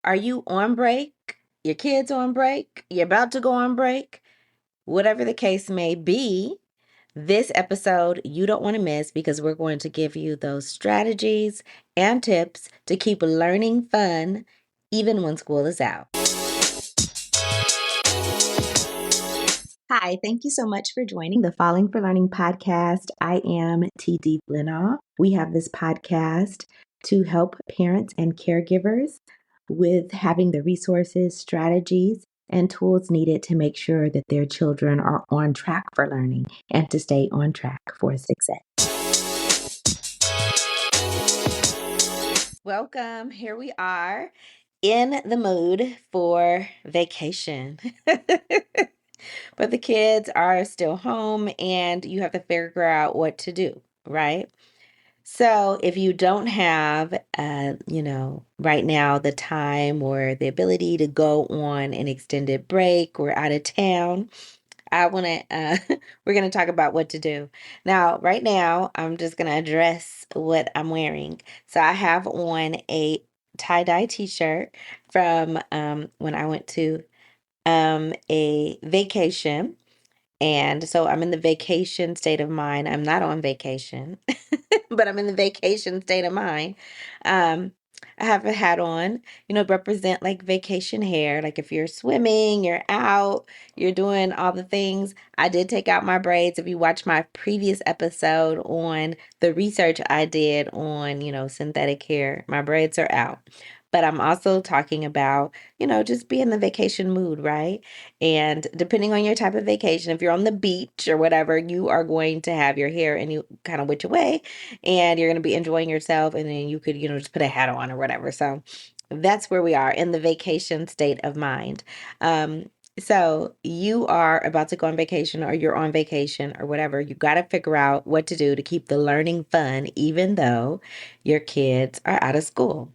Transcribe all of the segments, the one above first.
Are you on break? Your kids on break? You're about to go on break? Whatever the case may be, this episode you don't want to miss because we're going to give you those strategies and tips to keep learning fun even when school is out. Hi, thank you so much for joining the Falling for Learning podcast. I am TD Flenaugh. We have this podcast to help parents and caregivers with having the resources, strategies, and tools needed to make sure that their children are on track for learning and to stay on track for success. Welcome. Here we are in the mood for vacation. But the kids are still home and you have to figure out what to do, right? So if you don't have, right now the time or the ability to go on an extended break or out of town, we're going to talk about what to do. Now, right now, I'm just going to address what I'm wearing. So I have on a tie-dye t-shirt from when I went to a vacation. And so I'm in the vacation state of mind. I'm not on vacation, but I'm in the vacation state of mind. Um, I have a hat on, represent like vacation hair. Like if you're swimming, you're out, you're doing all the things. I did take out my braids. If you watch my previous episode on the research I did on, synthetic hair, my braids are out. But I'm also talking about, just be in the vacation mood, right? And depending on your type of vacation, if you're on the beach or whatever, you are going to have your hair any kind of which way and you're going to be enjoying yourself. And then you could, just put a hat on or whatever. So that's where we are in the vacation state of mind. So you are about to go on vacation or you're on vacation or whatever. You got to figure out what to do to keep the learning fun, even though your kids are out of school.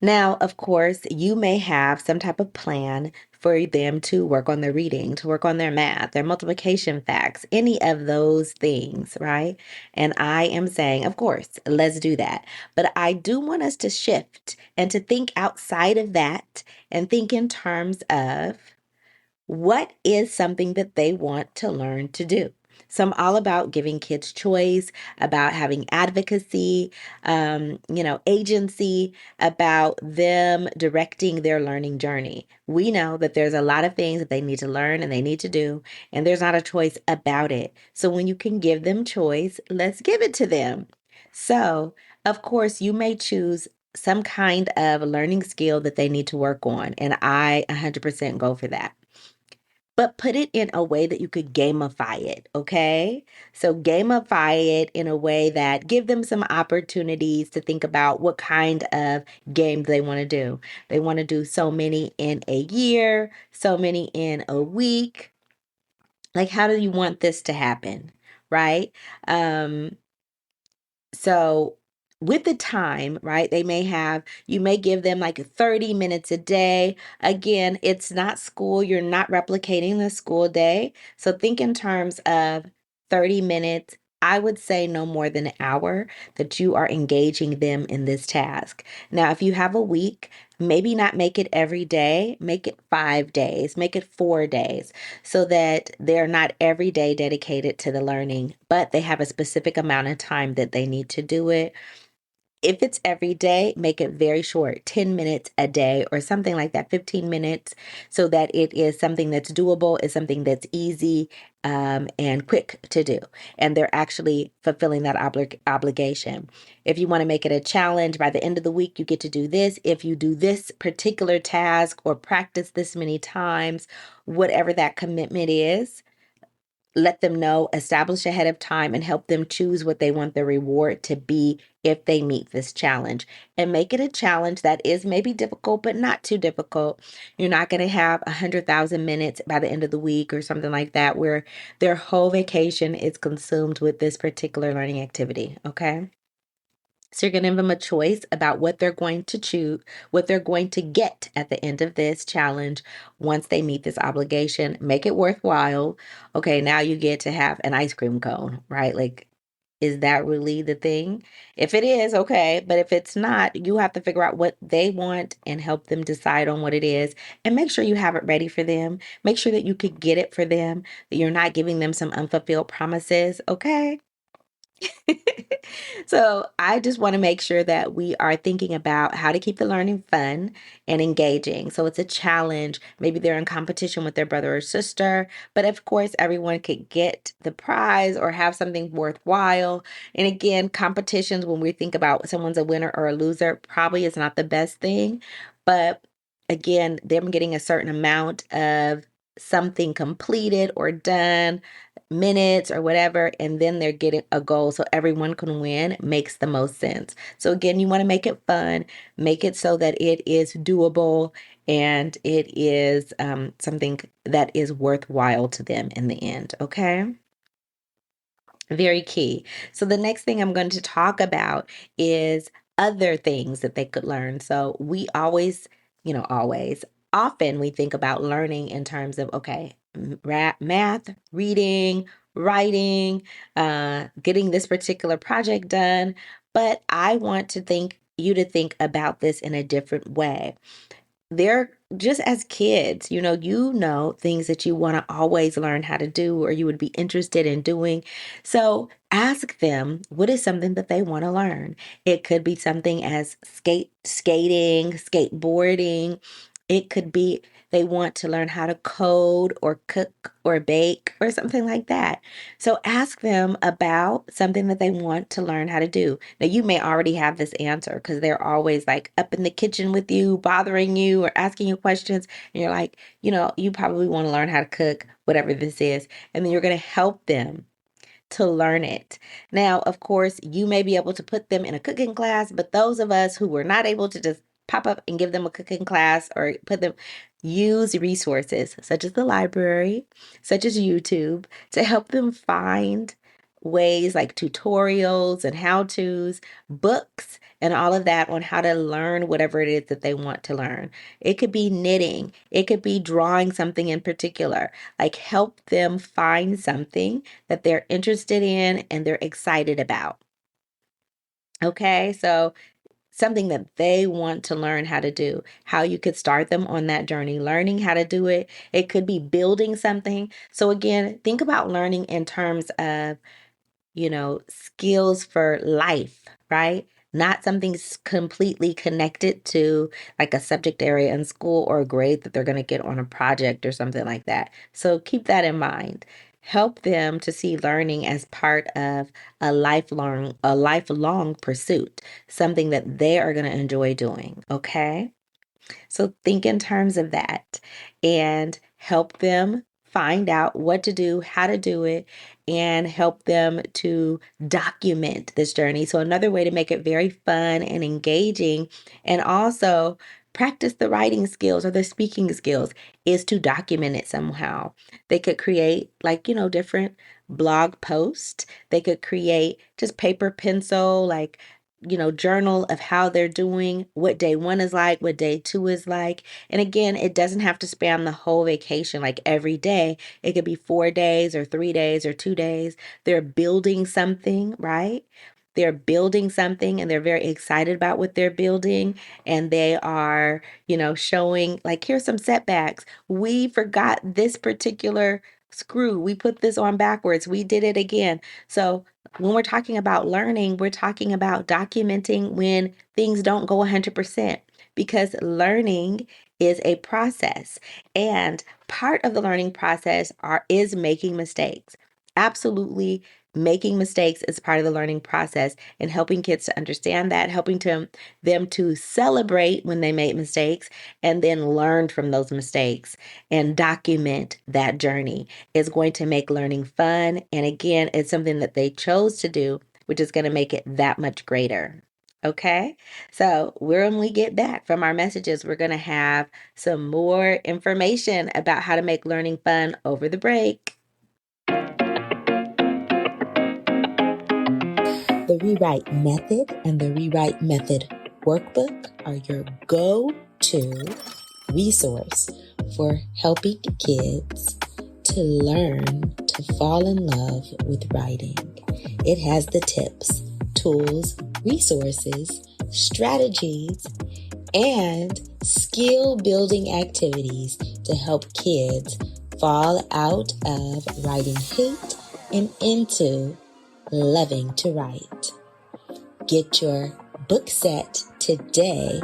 Now, of course, you may have some type of plan for them to work on their reading, to work on their math, their multiplication facts, any of those things, right? And I am saying, of course, let's do that. But I do want us to shift and to think outside of that and think in terms of what is something that they want to learn to do. So I'm all about giving kids choice, about having advocacy, agency, about them directing their learning journey. We know that there's a lot of things that they need to learn and they need to do, and there's not a choice about it. So when you can give them choice, let's give it to them. So, of course, you may choose some kind of learning skill that they need to work on, and I 100% go for that, but put it in a way that you could gamify it, okay? So gamify it in a way that give them some opportunities to think about what kind of game they want to do. They want to do so many in a year, so many in a week. Like, how do you want this to happen, right? So with the time, right, you may give them like 30 minutes a day. Again, it's not school. You're not replicating the school day. So think in terms of 30 minutes. I would say no more than an hour that you are engaging them in this task. Now, if you have a week, maybe not make it every day, make it 5 days, make it 4 days so that they're not every day dedicated to the learning, but they have a specific amount of time that they need to do it. If it's every day, make it very short, 10 minutes a day or something like that, 15 minutes, so that it is something that's doable, is something that's easy and quick to do. And they're actually fulfilling that obligation. If you want to make it a challenge, by the end of the week, you get to do this. If you do this particular task or practice this many times, whatever that commitment is, let them know, establish ahead of time, and help them choose what they want the reward to be if they meet this challenge. And make it a challenge that is maybe difficult, but not too difficult. You're not going to have 100,000 minutes by the end of the week or something like that, where their whole vacation is consumed with this particular learning activity, okay? So you're going to give them a choice about what they're going to choose, what they're going to get at the end of this challenge once they meet this obligation. Make it worthwhile. Okay, now you get to have an ice cream cone, right? Like Is that really the thing? If it is, okay. But if it's not, you have to figure out what they want and help them decide on what it is. And make sure you have it ready for them. Make sure that you could get it for them, that you're not giving them some unfulfilled promises, okay? So I just want to make sure that we are thinking about how to keep the learning fun and engaging. So it's a challenge. Maybe they're in competition with their brother or sister, but of course, everyone could get the prize or have something worthwhile. And again, competitions, when we think about someone's a winner or a loser, probably is not the best thing. But again, them getting a certain amount of something completed or done, minutes or whatever, and then they're getting a goal so everyone can win, makes the most sense. So again, you want to make it fun, make it so that it is doable and it is something that is worthwhile to them in the end. Okay. Very key. So the next thing I'm going to talk about is other things that they could learn. So we always, often we think about learning in terms of, okay, math, reading, writing, getting this particular project done. But I want to think you to think about this in a different way. They're just as kids, you know things that you want to always learn how to do or you would be interested in doing. So ask them what is something that they want to learn. It could be something as skating, skateboarding. It could be they want to learn how to code or cook or bake or something like that. So ask them about something that they want to learn how to do. Now, you may already have this answer because they're always like up in the kitchen with you, bothering you or asking you questions. And you're like, you probably want to learn how to cook, whatever this is. And then you're going to help them to learn it. Now, of course, you may be able to put them in a cooking class, but those of us who were not able to just pop up and give them a cooking class or use resources such as the library, such as YouTube, to help them find ways like tutorials and how-tos, books, and all of that on how to learn whatever it is that they want to learn. It could be knitting, it could be drawing something in particular. Like help them find something that they're interested in and they're excited about. Okay, so something that they want to learn how to do, how you could start them on that journey, learning how to do it. It could be building something. So again, think about learning in terms of skills for life, right? Not something completely connected to like a subject area in school or a grade that they're going to get on a project or something like that. So keep that in mind. Help them to see learning as part of a lifelong pursuit, something that they are going to enjoy doing, okay? So think in terms of that and help them find out what to do, how to do it, and help them to document this journey. So another way to make it very fun and engaging and also practice the writing skills or the speaking skills is to document it somehow. They could create different blog posts. They could create just paper pencil, journal of how they're doing, what day one is like, what day two is like. And again, it doesn't have to span the whole vacation like every day. It could be 4 days or 3 days or 2 days. They're building something, right? They're building something and they're very excited about what they're building. And they are, showing like, here's some setbacks. We forgot this particular screw. We put this on backwards. We did it again. So when we're talking about learning, we're talking about documenting when things don't go 100% because learning is a process. And part of the learning process is making mistakes. Absolutely. Making mistakes is part of the learning process and helping kids to understand that, helping them to celebrate when they make mistakes and then learn from those mistakes and document that journey is going to make learning fun. And again, it's something that they chose to do, which is going to make it that much greater. Okay, so when we get back from our messages, we're going to have some more information about how to make learning fun over the break. The Rewrite Method and the Rewrite Method Workbook are your go-to resource for helping kids to learn to fall in love with writing. It has the tips, tools, resources, strategies, and skill building activities to help kids fall out of writing hate and into loving to write. Get your book set today.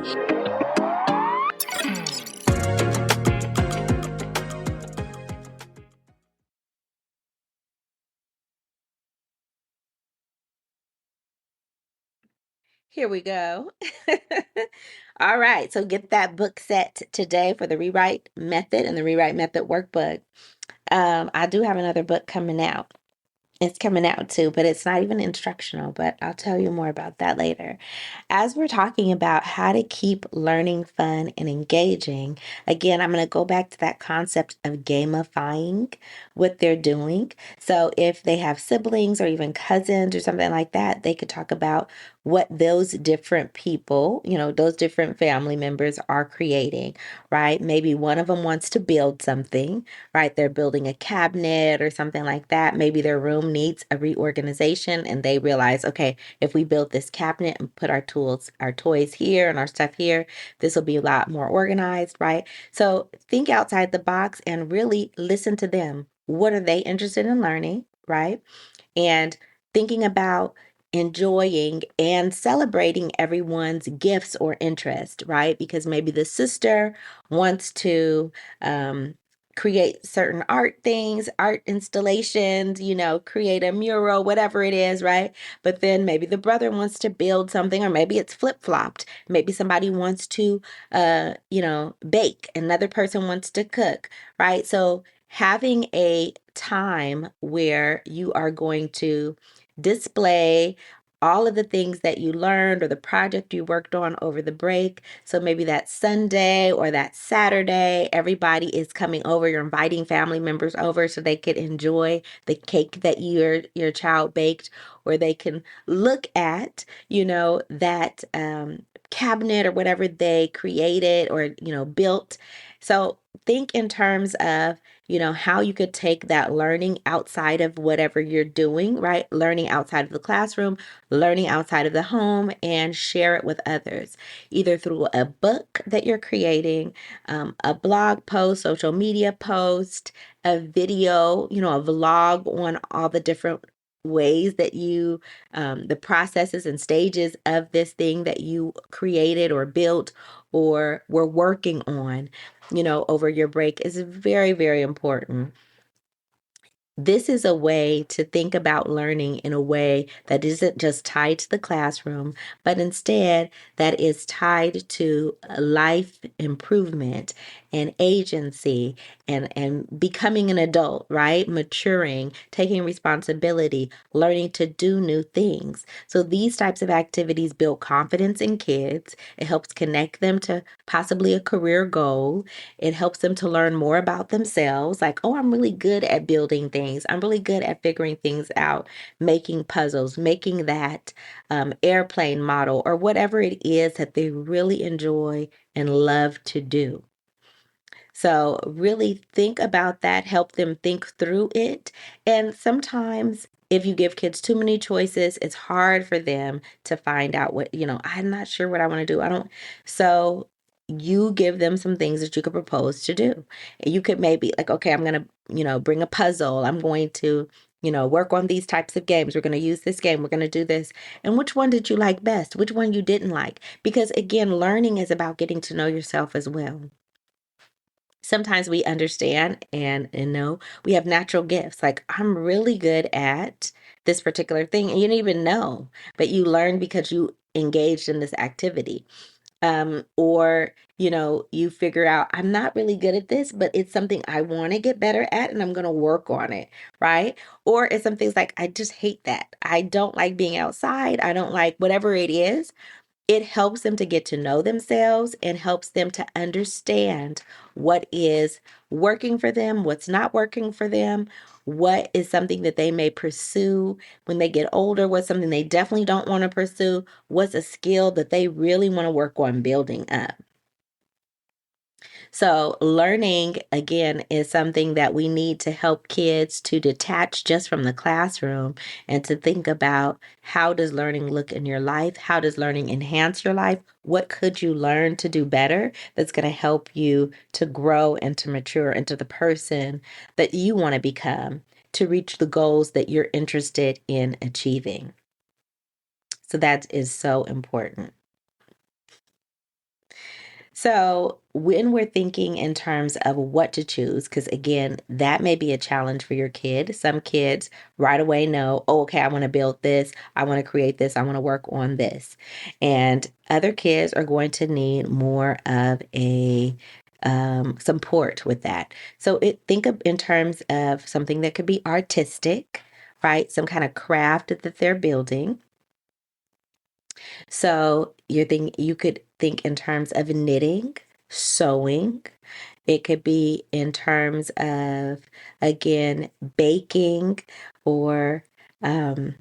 Here we go. All right, so get that book set today for the Rewrite Method and the Rewrite Method Workbook. I do have another book coming out. It's coming out too, but it's not even instructional, but I'll tell you more about that later. As we're talking about how to keep learning fun and engaging, again, I'm going to go back to that concept of gamifying what they're doing. So if they have siblings or even cousins or something like that, they could talk about what those different people, those different family members are creating, right? Maybe one of them wants to build something, right? They're building a cabinet or something like that. Maybe their room needs a reorganization and they realize, okay, if we build this cabinet and put our toys here and our stuff here, this will be a lot more organized, right? So think outside the box and really listen to them. What are they interested in learning, right? And thinking about enjoying and celebrating everyone's gifts or interest, right? Because maybe the sister wants to create certain art things, art installations, create a mural, whatever it is, right? But then maybe the brother wants to build something, or maybe it's flip-flopped. Maybe somebody wants to, bake. Another person wants to cook, right? So having a time where you are going to display all of the things that you learned or the project you worked on over the break. So maybe that Sunday or that Saturday, everybody is coming over. You're inviting family members over so they could enjoy the cake that your child baked, or they can look at, that cabinet or whatever they created or, built. So think in terms of, how you could take that learning outside of whatever you're doing, right? Learning outside of the classroom, learning outside of the home, and share it with others, either through a book that you're creating, a blog post, social media post, a video, a vlog on all the different ways that you, the processes and stages of this thing that you created or built or were working on, over your break is very, very important. This is a way to think about learning in a way that isn't just tied to the classroom, but instead that is tied to life improvement and agency and becoming an adult, right? Maturing, taking responsibility, learning to do new things. So these types of activities build confidence in kids. It helps connect them to possibly a career goal. It helps them to learn more about themselves, like, oh, I'm really good at building things. I'm really good at figuring things out, making puzzles, making that airplane model, or whatever it is that they really enjoy and love to do. So really think about that, help them think through it. And sometimes if you give kids too many choices, it's hard for them to find out what, I'm not sure what I want to do. So you give them some things that you could propose to do. You could maybe like, okay, I'm going to, bring a puzzle. I'm going to, work on these types of games. We're going to use this game. We're going to do this. And which one did you like best? Which one you didn't like? Because again, learning is about getting to know yourself as well. Sometimes we understand and know we have natural gifts. Like, I'm really good at this particular thing, and you didn't even know, but you learned because you engaged in this activity. Or, you figure out, I'm not really good at this, but it's something I want to get better at, and I'm going to work on it, right? Or it's some things like, I just hate that. I don't like being outside. I don't like whatever it is. It helps them to get to know themselves and helps them to understand what is working for them, what's not working for them, what is something that they may pursue when they get older, what's something they definitely don't want to pursue, what's a skill that they really want to work on building up. So, learning again is something that we need to help kids to detach just from the classroom and to think about, how does learning look in your life? How does learning enhance your life? What could you learn to do better that's going to help you to grow and to mature into the person that you want to become, to reach the goals that you're interested in achieving? So, that is so important. So, when we're thinking in terms of what to choose, because again, that may be a challenge for your kid. Some kids right away know, oh, okay, I want to build this, I want to create this, I want to work on this. And other kids are going to need more of a support with that. So, think of in terms of something that could be artistic, right? Some kind of craft that they're building. So you could think in terms of knitting, sewing. It could be in terms of, again, baking or um,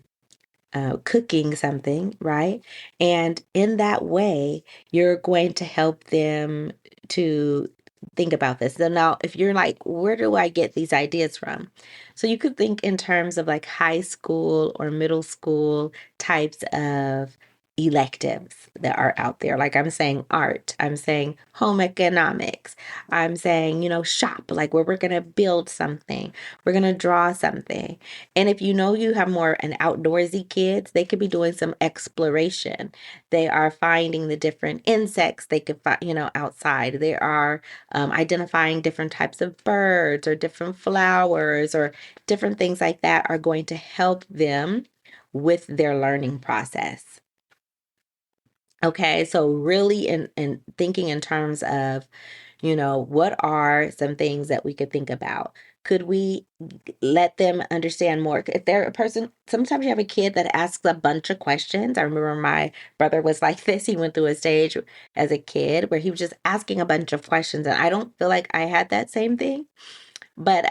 cooking something, right? And in that way, you're going to help them to think about this. So now, if you're like, where do I get these ideas from? So you could think in terms of like high school or middle school types of electives that are out there. Like I'm saying art, I'm saying home economics, I'm saying, shop, like where we're going to build something, we're going to draw something. And if you know you have more an outdoorsy kids, they could be doing some exploration. They are finding the different insects they could find, outside. They are identifying different types of birds or different flowers or different things like that are going to help them with their learning process. Okay, so really in thinking in terms of, what are some things that we could think about? Could we let them understand more? If they're a person, sometimes you have a kid that asks a bunch of questions. I remember my brother was like this. He went through a stage as a kid where he was just asking a bunch of questions, and I don't feel like I had that same thing. But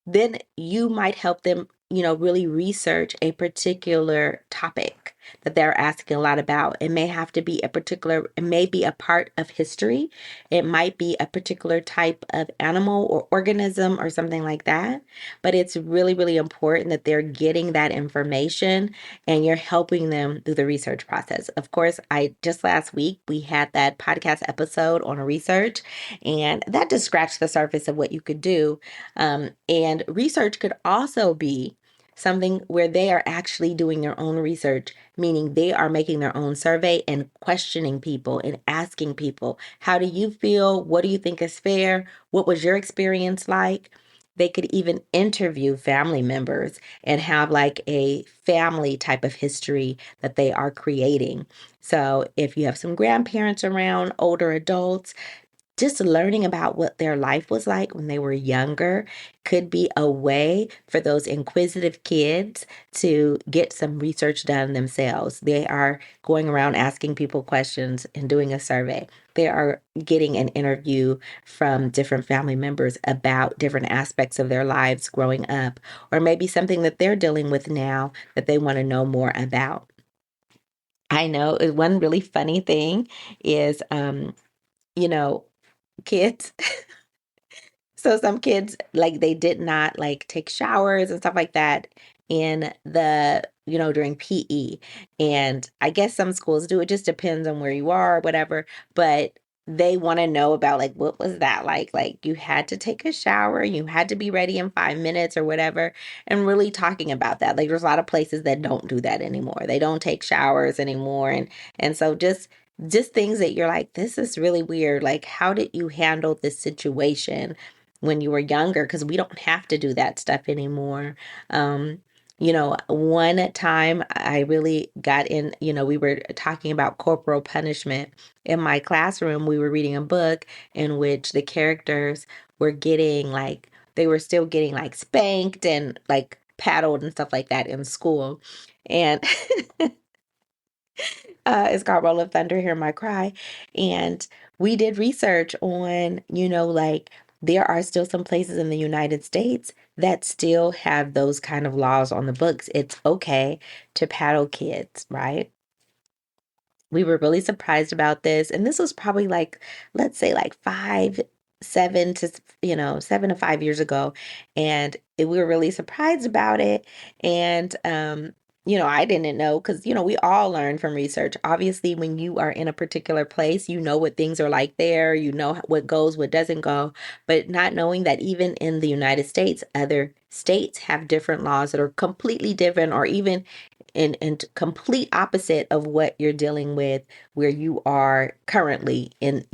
then you might help them, really research a particular topic that they're asking a lot about. It may have to be it may be a part of history. It might be a particular type of animal or organism or something like that. But it's really, really important that they're getting that information and you're helping them through the research process. Of course, I just last week we had that podcast episode on research, and that just scratched the surface of what you could do. And research could also be something where they are actually doing their own research, meaning they are making their own survey and questioning people and asking people, how do you feel? What do you think is fair? What was your experience like? They could even interview family members and have like a family type of history that they are creating. So if you have some grandparents around, older adults, just learning about what their life was like when they were younger could be a way for those inquisitive kids to get some research done themselves. They are going around asking people questions and doing a survey. They are getting an interview from different family members about different aspects of their lives growing up, or maybe something that they're dealing with now that they want to know more about. I know one really funny thing is, you know, kids. So some kids like they did not like take showers and stuff like that in during PE. And I guess some schools do. It just depends on where you are or whatever, but they want to know about like what was that like? Like you had to take a shower, you had to be ready in 5 minutes or whatever, and really talking about that. Like there's a lot of places that don't do that anymore. They don't take showers anymore, and so just things that you're like, this is really weird. Like, how did you handle this situation when you were younger? Because we don't have to do that stuff anymore. One time I really got in, we were talking about corporal punishment. In my classroom, we were reading a book in which the characters were getting like, they were still getting like spanked and like paddled and stuff like that in school. And it's called Roll of Thunder, Hear My Cry. And we did research on, like there are still some places in the United States that still have those kind of laws on the books. It's okay to paddle kids, right? We were really surprised about this. And this was probably like, let's say like 7 to 5 years ago. And we were really surprised about it. And, I didn't know because, we all learn from research. Obviously, when you are in a particular place, you know what things are like there, you know what goes, what doesn't go. But not knowing that even in the United States, other states have different laws that are completely different or even in complete opposite of what you're dealing with where you are currently and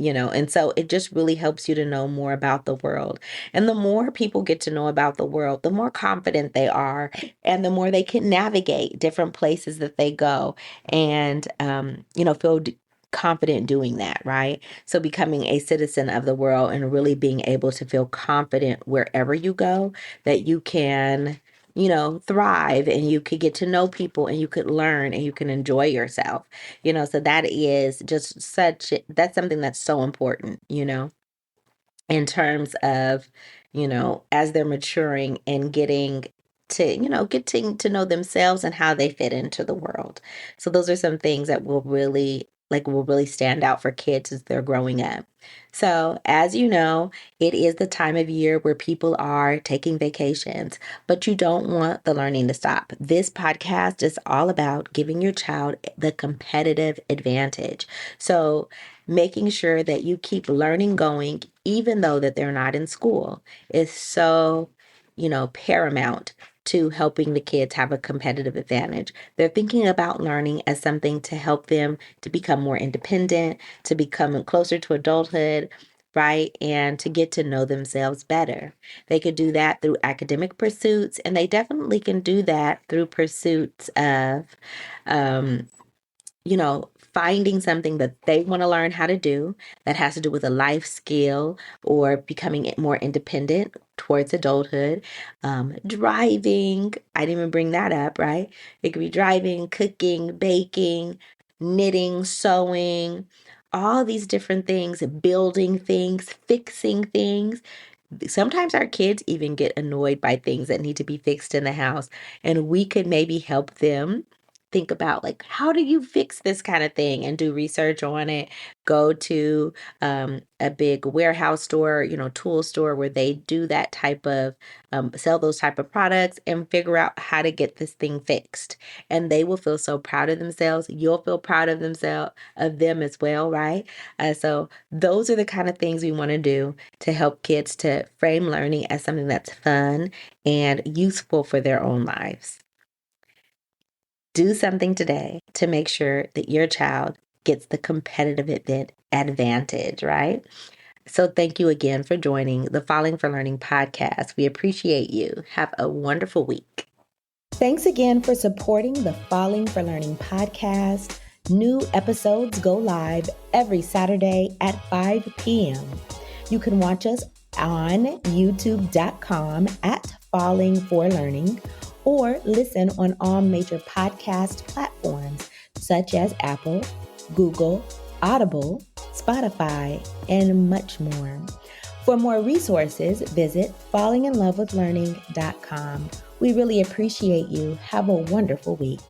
so it just really helps you to know more about the world. And the more people get to know about the world, the more confident they are and the more they can navigate different places that they go and feel confident doing that, right? So becoming a citizen of the world and really being able to feel confident wherever you go that you can thrive and you could get to know people and you could learn and you can enjoy yourself, so that is just that's something that's so important, in terms of, as they're maturing and getting to know themselves and how they fit into the world. So those are some things that will really stand out for kids as they're growing up. So, as you know, it is the time of year where people are taking vacations, but you don't want the learning to stop. This podcast is all about giving your child the competitive advantage. So, making sure that you keep learning going even though that they're not in school is so, paramount to helping the kids have a competitive advantage. They're thinking about learning as something to help them to become more independent, to become closer to adulthood, right? And to get to know themselves better. They could do that through academic pursuits, and they definitely can do that through pursuits of um, finding something that they want to learn how to do that has to do with a life skill or becoming more independent towards adulthood. Driving, I didn't even bring that up, right? It could be driving, cooking, baking, knitting, sewing, all these different things, building things, fixing things. Sometimes our kids even get annoyed by things that need to be fixed in the house, and we could maybe help them think about like how do you fix this kind of thing and do research on it. Go to a big warehouse store, tool store where they do that type of sell those type of products and figure out how to get this thing fixed, and they will feel so proud of themselves. You'll feel proud of them as well, right? So those are the kind of things we want to do to help kids to frame learning as something that's fun and useful for their own lives. Do something today to make sure that your child gets the competitive advantage, right? So thank you again for joining the Falling for Learning podcast. We appreciate you. Have a wonderful week. Thanks again for supporting the Falling for Learning podcast. New episodes go live every Saturday at 5 p.m. You can watch us on youtube.com at Falling for Learning or listen on all major podcast platforms such as Apple, Google, Audible, Spotify, and much more. For more resources, visit fallinginlovewithlearning.com. We really appreciate you. Have a wonderful week.